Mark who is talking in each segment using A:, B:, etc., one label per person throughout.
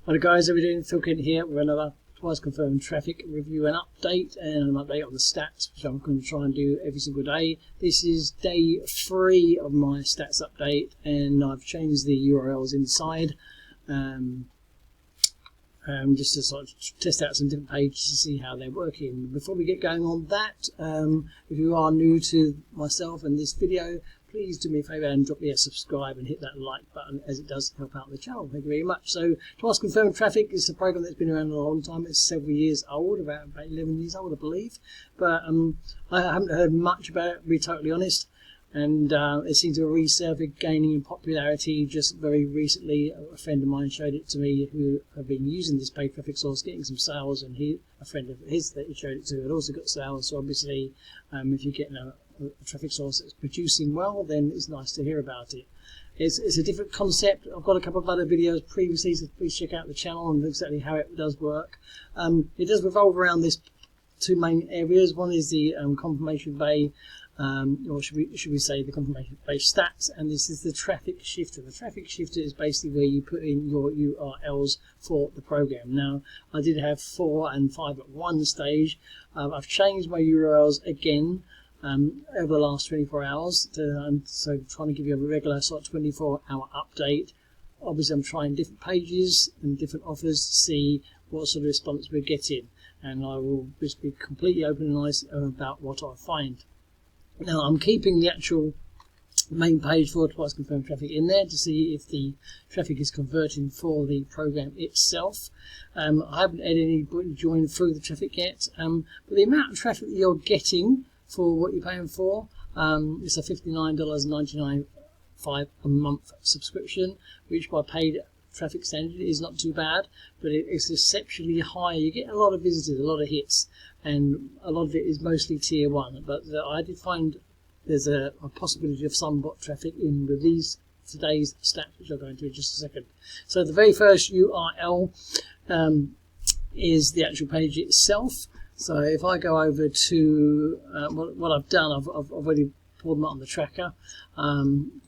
A: Hi guys, how are we doing? Phil Kent here with another twice confirmed traffic review and update, and an update on the stats, which I'm going to try and do every single day. This is day 3 of my stats update, and I've changed the URLs inside just to sort of test out some different pages to see how they're working. Before we get going on that, if you are new to myself and this video, please do me a favour and drop me a subscribe and hit that like button, as it does help out the channel. Thank you very much. So, Twice Confirmed Traffic is a program that's been around a long time. It's several years old, about 11 years old, I believe. But I haven't heard much about it, to be totally honest. And it seems to have resurfaced, gaining in popularity just very recently. A friend of mine showed it to me who have been using this paid traffic source, getting some sales, and a friend of his that he showed it to had also got sales. So obviously, if you're getting a traffic source that's producing well, then it's nice to hear about it. It's a different concept. I've got a couple of other videos previously, so please check out the channel and exactly how it does work. It does revolve around these two main areas. One is the confirmation bay, or should we say the confirmation bay stats, and this is the traffic shifter. The traffic shifter is basically where you put in your URLs for the program. Now, I did have 4 and 5 at one stage. I've changed my URLs again over the last 24 hours, so trying to give you a regular sort of 24-hour update. Obviously, I'm trying different pages and different offers to see what sort of response we're getting, and I will just be completely open and honest about what I find. Now, I'm keeping the actual main page for Twice Confirmed Traffic in there to see if the traffic is converting for the program itself. I haven't had anybody join through the traffic yet, but the amount of traffic that you're getting for what you're paying for, it's a $59.99 a month subscription, which by paid traffic standard is not too bad, but it's exceptionally high. You get a lot of visitors, a lot of hits, and a lot of it is mostly tier 1, but I did find there's a possibility of some bot traffic in with today's stats, which I'll go into in just a second. So the very first URL is the actual page itself. So if I go over to what I've done, I've already pulled them up on the tracker. I'm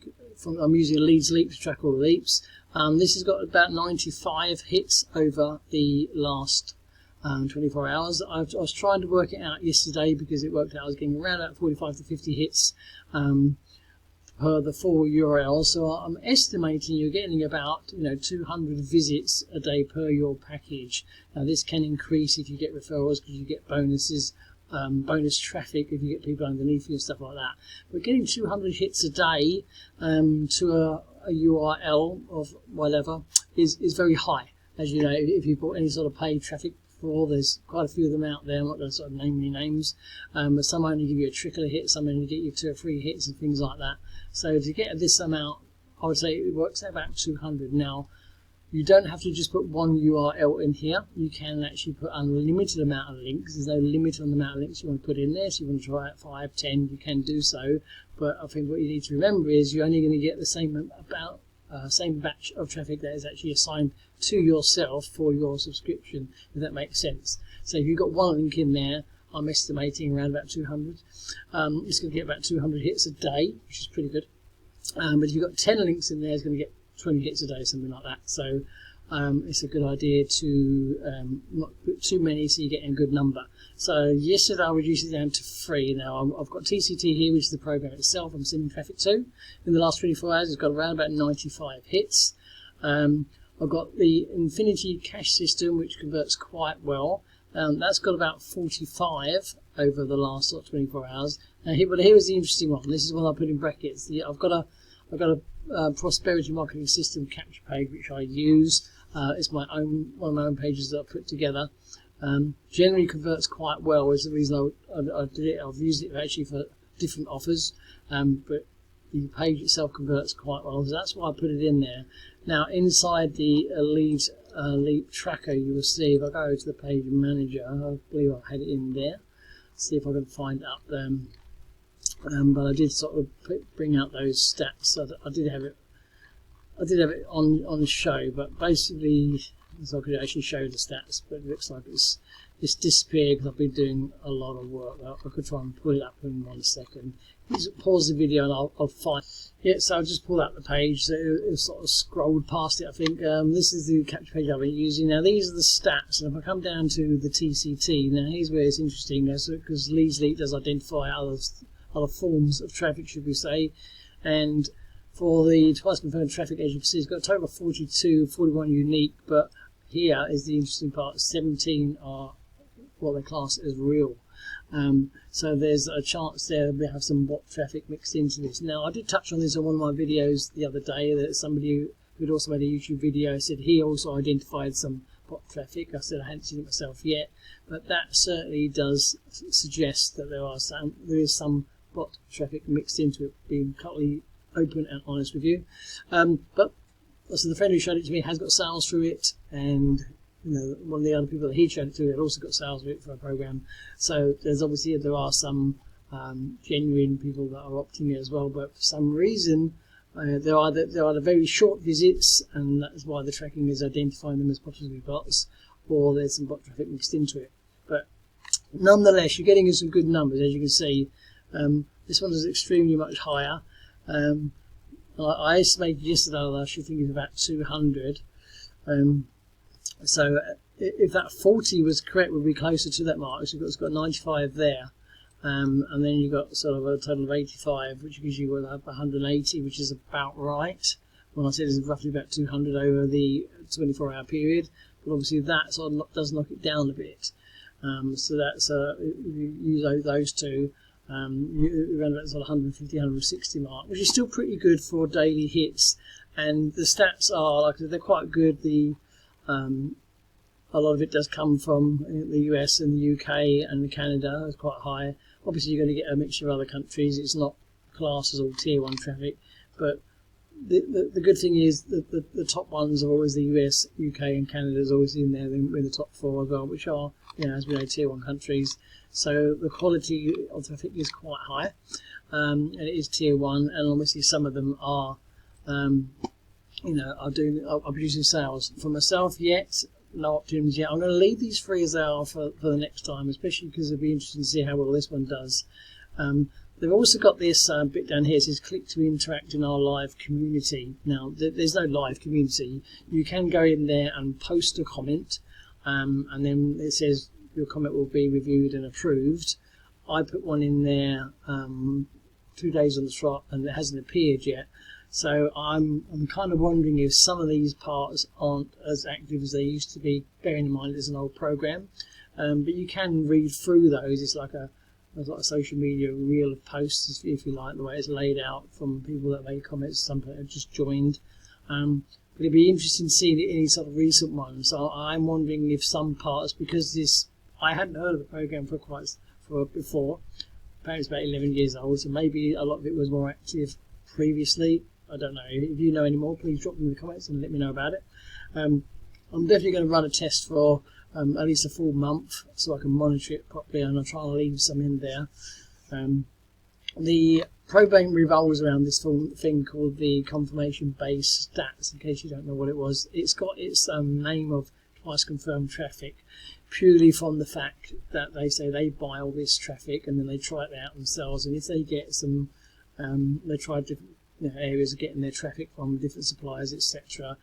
A: using Leads Leap to track all the leaps. This has got about 95 hits over the last 24 hours. I was trying to work it out yesterday because it worked out I was getting around about 45 to 50 hits per the 4 URLs. So I'm estimating you're getting about 200 visits a day per your package. Now this can increase if you get referrals, because you get bonuses, bonus traffic if you get people underneath you and stuff like that. But getting 200 hits a day to a URL of whatever is very high. As you know, if you bought any sort of paid traffic before, there's quite a few of them out there. I'm not going to sort of name any names, but some only give you a trickle of hits, some only get you 2 or 3 hits and things like that. So to get this amount, I would say it works out about 200. Now, you don't have to just put one URL in here. You can actually put unlimited amount of links. There's no limit on the amount of links you want to put in there. So you want to try out 5, 10, you can do so. But I think what you need to remember is you're only going to get the same batch of traffic that is actually assigned to yourself for your subscription, if that makes sense. So if you've got one link in there, I'm estimating around about 200. It's going to get about 200 hits a day, which is pretty good. But if you've got 10 links in there, it's going to get 20 hits a day, something like that. So it's a good idea to not put too many so you get a good number. So yesterday I reduced it down to 3. Now I've got TCT here, which is the program itself I'm sending traffic to. In the last 24 hours, it's got around about 95 hits. I've got the Infinity Cache system, which converts quite well. That's got about 45 over the last 24 hours. Now here was the interesting one. This is one I put in brackets. I've got a prosperity marketing system capture page which I use. It's one of my own pages that I put together. Generally converts quite well. Is the reason I did it. I've used it actually for different offers, but the page itself converts quite well. So that's why I put it in there. Now inside the Leads Leap tracker, you will see if I go to the page manager, I believe I had it in there. See if I can find it up there. But I did sort of bring out those stats. So I did have it on show, but basically So I could actually show the stats, but it looks like it's disappeared because I've been doing a lot of work. I could try and pull it up in 1 second. Just pause the video and I'll find. Yeah, so I'll just pull out the page. So it sort of scrolled past it, I think. This is the capture page I've been using. Now these are the stats, and if I come down to the TCT, now here's where it's interesting, because Leads Leak does identify other forms of traffic, should we say, and for the twice confirmed traffic, as you can see, it's got a total of 42, 41 unique, but here is the interesting part: 17 are what they class as real. So there's a chance there we have some bot traffic mixed into this. Now, I did touch on this on one of my videos the other day, that somebody who'd also made a YouTube video said he also identified some bot traffic. I said I hadn't seen it myself yet, but that certainly does suggest that there is some bot traffic mixed into it, being totally open and honest with you. But so the friend who showed it to me has got sales through it, and one of the other people that he showed it to had also got sales with it for a program. So there are some genuine people that are opting it as well, but for some reason there are the very short visits, and that's why the tracking is identifying them as possibly bots, or there's some bot traffic mixed into it. But nonetheless, you're getting some good numbers, as you can see. This one is extremely much higher. I estimated yesterday that I should think it's about 200. So if that 40 was correct, we'd be closer to that mark. So it's got 95 there, and then you've got sort of a total of 85, which gives you 180, which is about right. When I said it's roughly about 200 over the 24-hour period, but obviously that sort of does knock it down a bit. So that's if you use those two, you're around that sort of 150, 160 mark, which is still pretty good for daily hits. And the stats are, like I said, they're quite good. A lot of it does come from the US and the UK and Canada. It's quite high. Obviously, you're going to get a mixture of other countries. It's not classed as all tier 1 traffic, but the good thing is that the top ones are always the US, UK, and Canada is always in there, in the top 4 as well, which are, as we know, tier 1 countries. So the quality of traffic is quite high, and it is tier 1, and obviously some of them are, are producing sales. For myself, yet no opt-ins yet. I'm going to leave these free as they are for the next time, especially because it'll be interesting to see how well this one does. They've also got this bit down here. It says click to interact in our live community. Now, there's no live community. You can go in there and post a comment, and then it says your comment will be reviewed and approved. I put one in there 2 days on the trot, and it hasn't appeared yet. So I'm kind of wondering if some of these parts aren't as active as they used to be, bearing in mind it's an old program. But you can read through those. It's like a social media reel of posts, if you like, the way it's laid out from people that made comments. Some people have just joined. But it'd be interesting to see any sort of recent ones. So I'm wondering if some parts, because I hadn't heard of the program for before. Apparently it's about 11 years old, so maybe a lot of it was more active previously. I don't know. If you know any more, please drop them in the comments and let me know about it. I'm definitely going to run a test for at least a full month so I can monitor it properly, and I'll try and leave some in there. The program revolves around this thing called the confirmation-based stats, in case you don't know what it was. It's got its name of twice confirmed traffic purely from the fact that they say they buy all this traffic and then they try it out themselves, and if they get some they try different areas of getting their traffic from different suppliers, etc.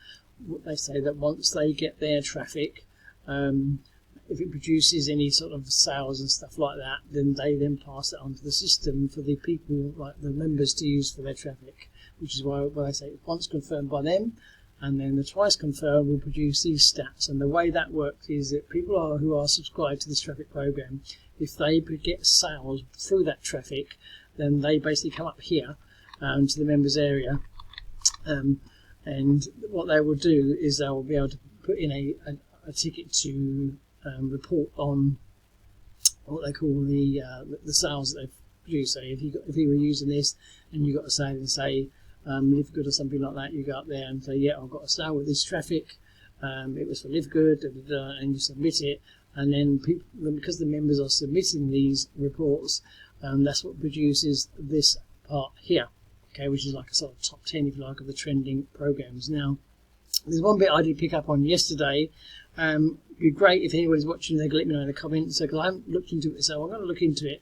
A: They say that once they get their traffic, if it produces any sort of sales and stuff like that, then they pass it onto the system for the people, like the members, to use for their traffic, which is why they say it's once confirmed by them, and then the twice confirmed will produce these stats. And the way that works is that people who are subscribed to this traffic program, if they get sales through that traffic, then they basically come up here to the members area, and what they will do is they will be able to put in a ticket to report on what they call the sales that they've produced. So if you were using this and you got a sale, and say Live Good or something like that, you go up there and say, yeah, I've got a sale with this traffic, it was for Live Good, and you submit it, and then because the members are submitting these reports, that's what produces this part here, okay, which is like a sort of top 10, if you like, of the trending programs. Now, There's one bit I did pick up on yesterday. It'd be great if anybody's watching, they could let me know in the comments, because I haven't looked into it myself. I'm going to look into it,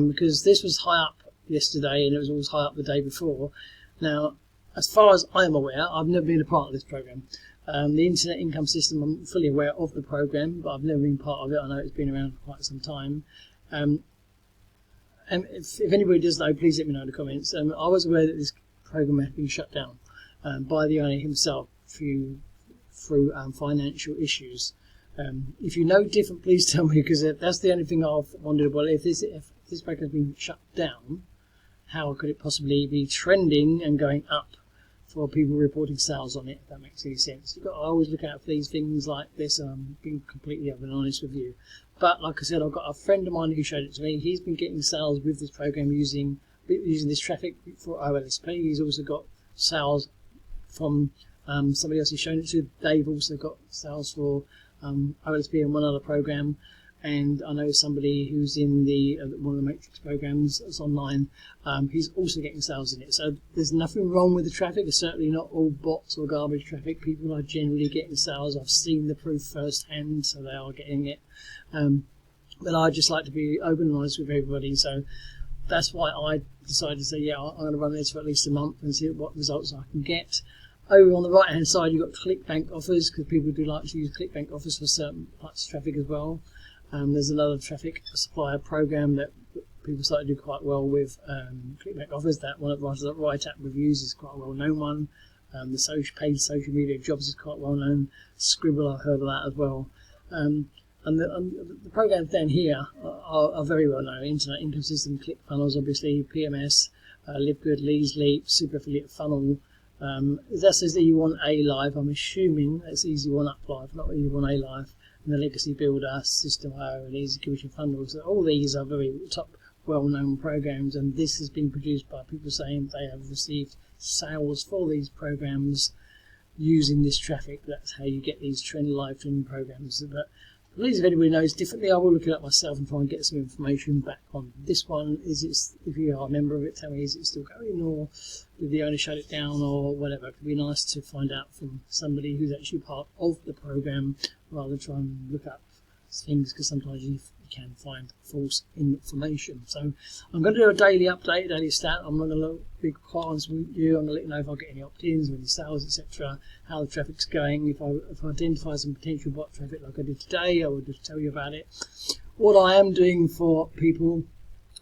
A: because this was high up yesterday and it was always high up the day before. Now, as far as I'm aware, I've never been a part of this program. The Internet Income System, I'm fully aware of the program, but I've never been part of it. I know it's been around for quite some time. And if anybody does know, please let me know in the comments. I was aware that this program had been shut down by the owner himself through financial issues. If you know different, please tell me, because that's the only thing I've wondered. Well, if this program has been shut down, how could it possibly be trending and going up for people reporting sales on it, if that makes any sense? You've got to always look out for these things like this. Being completely open and honest with you. But like I said, I've got a friend of mine who showed it to me. He's been getting sales with this program using this traffic for OLSP. He's also got sales from somebody else he's shown it to. They've also got sales for OLSP and one other program. And I know somebody who's in one of the Matrix programs that's online. He's also getting sales in it. So there's nothing wrong with the traffic. It's certainly not all bots or garbage traffic. People are generally getting sales. I've seen the proof firsthand, so they are getting it. But I just like to be open and honest with everybody. So that's why I decided to say, yeah, I'm going to run this for at least a month and see what results I can get. Over on the right hand side, you've got ClickBank offers, because people do like to use ClickBank offers for certain types of traffic as well. There's another traffic supplier program that people start to do quite well with. ClickBank offers, that one of the Right App Reviews is quite a well-known one. The paid social media jobs is quite well-known. Scribble, I've heard of that as well. And the programs down here are very well-known. Internet Income System, ClickFunnels, obviously, PMS, Live Good, Leads Leap, Super Affiliate Funnel. That says E1 A Live. I'm assuming that's Easy One Up Live, not E1 A Live. And the Legacy Builder, System.io, and Easy Commission Funnels. So all these are very top, well-known programs, and this has been produced by people saying they have received sales for these programs using this traffic. That's how you get these live trending programs. But please, if anybody knows differently, I will look it up myself and try and get some information back on this one. If you are a member of it, tell me, is it still going, or did the owner shut it down, or whatever? It could be nice to find out from somebody who's actually part of the program, rather than try and look up things, because sometimes you can find false information. So I'm going to do a daily update, daily stat. I'm not going to be quite honest with you. I'm going to let you know if I get any opt-ins, any sales, etc., how the traffic's going. If I identify some potential bot traffic like I did today, I will just tell you about it. What I am doing for people,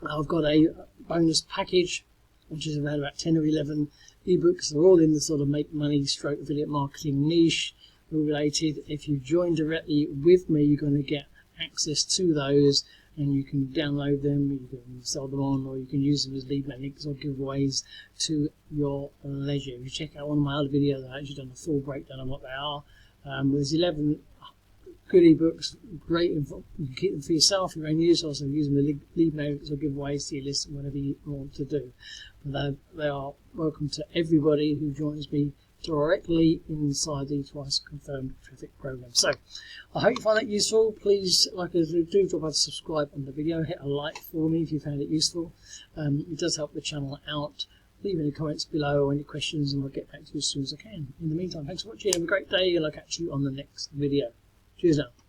A: I've got a bonus package, which is around about 10 or 11 ebooks. They're all in the sort of make money stroke affiliate marketing niche related. If you join directly with me, you're going to get access to those, and you can download them, you can sell them on, or you can use them as lead magnets or giveaways to your leisure. If you check out one of my other videos, I've actually done a full breakdown on what they are. There's 11 good ebooks, great. You can keep them for yourself, your own use. Also use them as lead magnets or giveaways to your list, and whatever you want to do. They are welcome to everybody who joins me directly inside the Twice Confirmed Traffic program. So I hope you find that useful. Please, like I do, drop by to subscribe on the video, hit a like for me if you found it useful. It does help the channel out. Leave any comments below or any questions, and I'll get back to you as soon as I can. In the meantime, thanks for watching, have a great day, and I'll catch you on the next video. Cheers now.